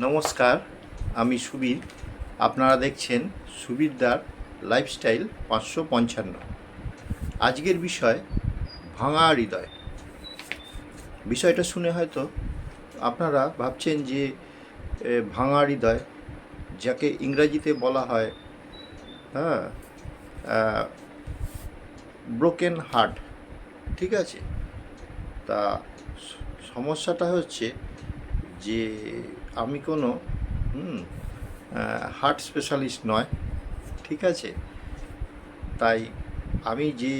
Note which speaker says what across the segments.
Speaker 1: নমস্কার, আমি সুবীর। আপনারা দেখছেন সুবীরদার লাইফস্টাইল 555। আজকের বিষয় ভাঙা হৃদয়। বিষয়টা শুনে হয়তো আপনারা ভাবছেন যে ভাঙা হৃদয়, যাকে ইংরাজিতে বলা হয় হ্যাঁ ব্রোকেন হার্ট, ঠিক আছে। তা সমস্যাটা হচ্ছে যে আমি কোনো হার্ট স্পেশালিস্ট নয়, ঠিক আছে। তাই আমি যে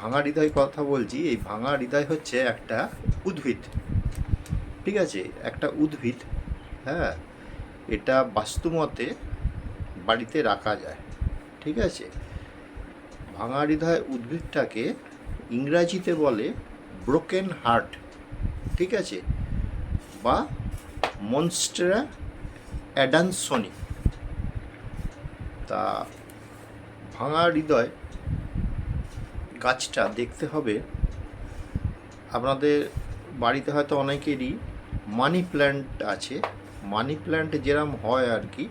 Speaker 1: ভাঙা হৃদয় কথা বলছি, এই ভাঙা হৃদয় হচ্ছে একটা উদ্ভিদ, ঠিক আছে, একটা উদ্ভিদ। হ্যাঁ, এটা বাস্তুমতে বাড়িতে রাখা যায়, ঠিক আছে। ভাঙা হৃদয় উদ্ভিদটাকে ইংরাজিতে বলে ব্রোকেন হার্ট, ঠিক আছে, বা মনস্টেরা অ্যাডানসনি। তা ভাঙা হৃদয় গাছটা দেখতে হবে, আপনাদের বাড়িতে হয়তো অনেকেরই মানি প্ল্যান্ট আছে। মানি প্ল্যান্ট যেরম হয় আর কি,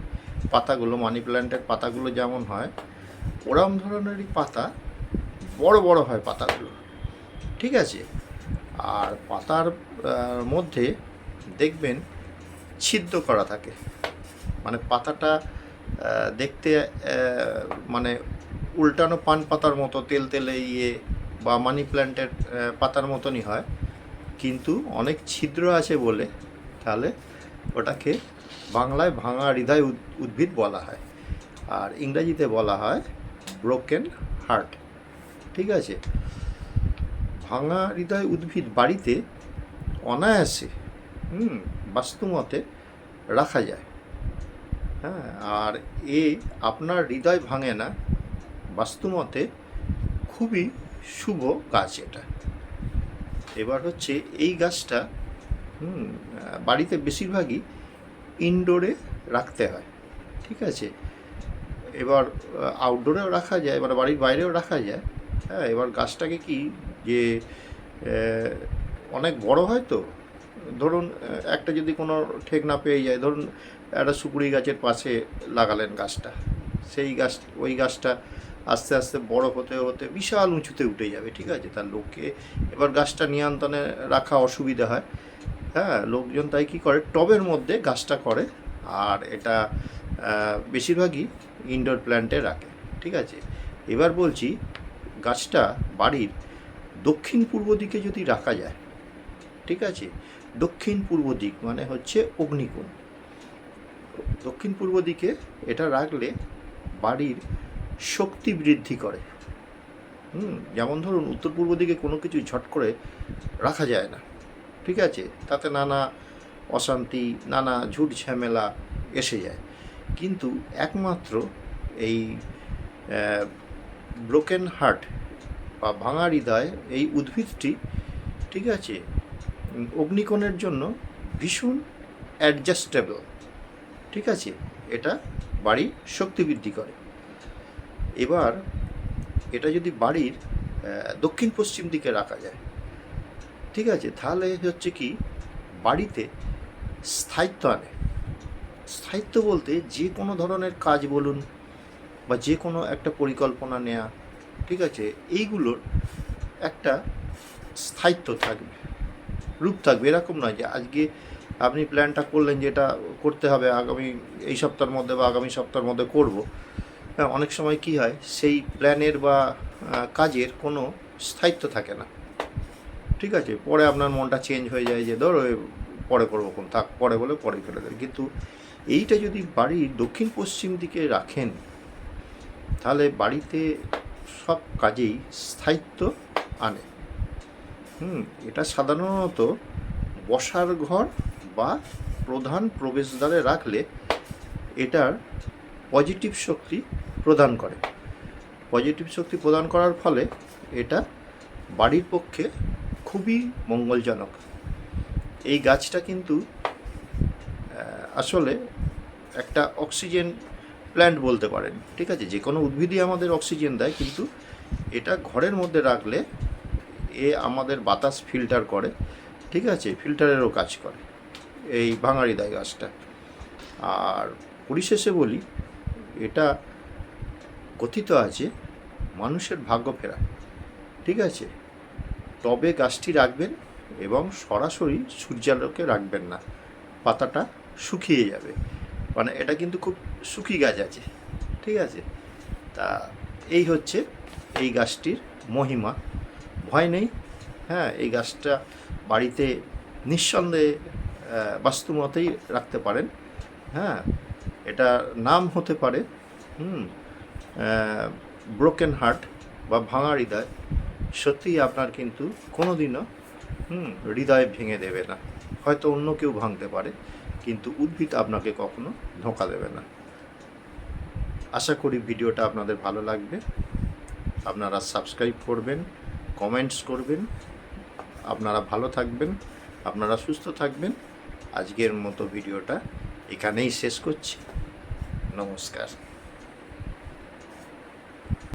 Speaker 1: পাতাগুলো, মানি প্ল্যান্টের পাতাগুলো যেমন হয় ওরম ধরনেরই পাতা, বড় বড় হয় পাতাগুলো, ঠিক আছে। আর পাতার মধ্যে দেখবেন ছিদ্র করা থাকে, মানে পাতাটা দেখতে মানে উল্টানো পান পাতার মতো, তেল তেলে বা মানি প্ল্যান্টের পাতার মতনই হয়, কিন্তু অনেক ছিদ্র আছে বলে তাহলে ওটাকে বাংলায় ভাঙা হৃদয় উদ্ভিদ বলা হয়, আর ইংরাজিতে বলা হয় ব্রোকেন হার্ট, ঠিক আছে। ভাঙা হৃদয় উদ্ভিদ বাড়িতে অনায়াসে বাস্তুমতে রাখা যায়। হ্যাঁ, আর আপনার হৃদয় ভাঙে না, বাস্তুমতে খুবই শুভ গাছ এটা। এবার হচ্ছে এই গাছটা বাড়িতে বেশিরভাগই ইনডোরে রাখতে হয়, ঠিক আছে। এবার আউটডোরেও রাখা যায়, মানে বাড়ির বাইরেও রাখা যায়। হ্যাঁ, এবার গাছটাকে কি যে অনেক বড় হয় তো, ধরুন একটা যদি কোনো ঠেক না পেয়ে যায়, ধরুন একটা সুপুরি গাছের পাশে লাগালেন গাছটা, ওই গাছটা আস্তে আস্তে বড় হতে হতে বিশাল উঁচুতে উঠে যাবে, ঠিক আছে। তার লোককে এবার গাছটা নিয়ন্ত্রণে রাখা অসুবিধা হয়। হ্যাঁ, লোকজন তাই কী করে, টবের মধ্যে গাছটা করে, আর এটা বেশিরভাগই ইনডোর প্ল্যান্টে রাখে, ঠিক আছে। এবার বলছি, গাছটা বাড়ির দক্ষিণ পূর্ব দিকে যদি রাখা যায়, ঠিক আছে। দক্ষিণ পূর্ব দিক মানে হচ্ছে অগ্নিকোণ। দক্ষিণ পূর্ব দিকে এটা রাখলে বাড়ির শক্তি বৃদ্ধি করে। যেমন ধরুন উত্তর পূর্ব দিকে কোনো কিছু ঝট করে রাখা যায় না, ঠিক আছে, তাতে নানা অশান্তি, নানা ঝুট ঝামেলা এসে যায়। কিন্তু একমাত্র এই ব্রোকেন হার্ট বা ভাঙা হৃদয় এই উদ্ভিদটি, ঠিক আছে, অগ্নিকোণের জন্য ভীষণ অ্যাডজাস্টেবল, ঠিক আছে। এটা বাড়ির শক্তি বৃদ্ধি করে। এবার এটা যদি বাড়ির দক্ষিণ পশ্চিম দিকে রাখা যায়, ঠিক আছে, তাহলে হচ্ছে কি, বাড়িতে স্থায়িত্ব আনে। স্থায়িত্ব বলতে যে কোনো ধরনের কাজ বলুন, বা যে কোনো একটা পরিকল্পনা নেওয়া, ঠিক আছে, এইগুলোর একটা স্থায়িত্ব থাকবে, রূপ থাকবে। এরকম নয় যে আজকে আপনি প্ল্যানটা করলেন যে এটা করতে হবে আগামী এই সপ্তাহের মধ্যে বা আগামী সপ্তাহের মধ্যে করব। হ্যাঁ, অনেক সময় কি হয়, সেই প্ল্যানের বা কাজের কোনো স্থায়িত্ব থাকে না, ঠিক আছে। পরে আপনার মনটা চেঞ্জ হয়ে যায় যে ধরো পরে করবো, কোন থাক, পরে বলে পরে ফেলে দেয়। কিন্তু এইটা যদি বাড়ির দক্ষিণ পশ্চিম দিকে রাখেন, তাহলে বাড়িতে সব কাজেই স্থায়িত্ব আনে। এটা সাধারণত বসার ঘর বা প্রধান প্রবেশদ্বারে রাখলে এটার পজিটিভ শক্তি প্রদান করে। পজিটিভ শক্তি প্রদান করার ফলে এটা বাড়ির পক্ষে খুবই মঙ্গলজনক। এই গাছটা কিন্তু আসলে একটা অক্সিজেন প্ল্যান্ট বলতে পারেন, ঠিক আছে। যে কোনো উদ্ভিদই আমাদের অক্সিজেন দেয়, কিন্তু এটা ঘরের মধ্যে রাখলে আমাদের বাতাস ফিল্টার করে, ঠিক আছে, ফিল্টারেরও কাজ করে এই ভাঙা হৃদয় গাছটা। আর পরিশেষে বলি, এটা কথিত আছে মানুষের ভাগ্য ফেরা। ঠিক আছে, টবে গাছটি রাখবেন এবং সরাসরি সূর্যালোকে রাখবেন না, পাতাটা শুকিয়ে যাবে। মানে এটা কিন্তু খুব শুকি গাছ আছে। ঠিক আছে, তা এই হচ্ছে এই গাছটির মহিমা। ভয় নেই, হ্যাঁ, এই গাছটা বাড়িতে নিঃসন্দেহে বাস্তুমতেই রাখতে পারেন। হ্যাঁ, এটা নাম হতে পারে ব্রোকেন হার্ট বা ভাঙা হৃদয়। সত্যিই আপনার কিন্তু কোনো দিনও হৃদয় ভেঙে দেবে না। হয়তো অন্য কেউ ভাঙতে পারে, কিন্তু উদ্ভিদ আপনাকে কখনো ধোঁকা দেবে না। আশা করি ভিডিওটা আপনাদের ভালো লাগবে। আপনারা সাবস্ক্রাইব করবেন, কমেন্টস করবেন। আপনারা ভালো থাকবেন, আপনারা সুস্থ থাকবেন। আজকের মতো ভিডিওটা এখানেই শেষ করছি। নমস্কার।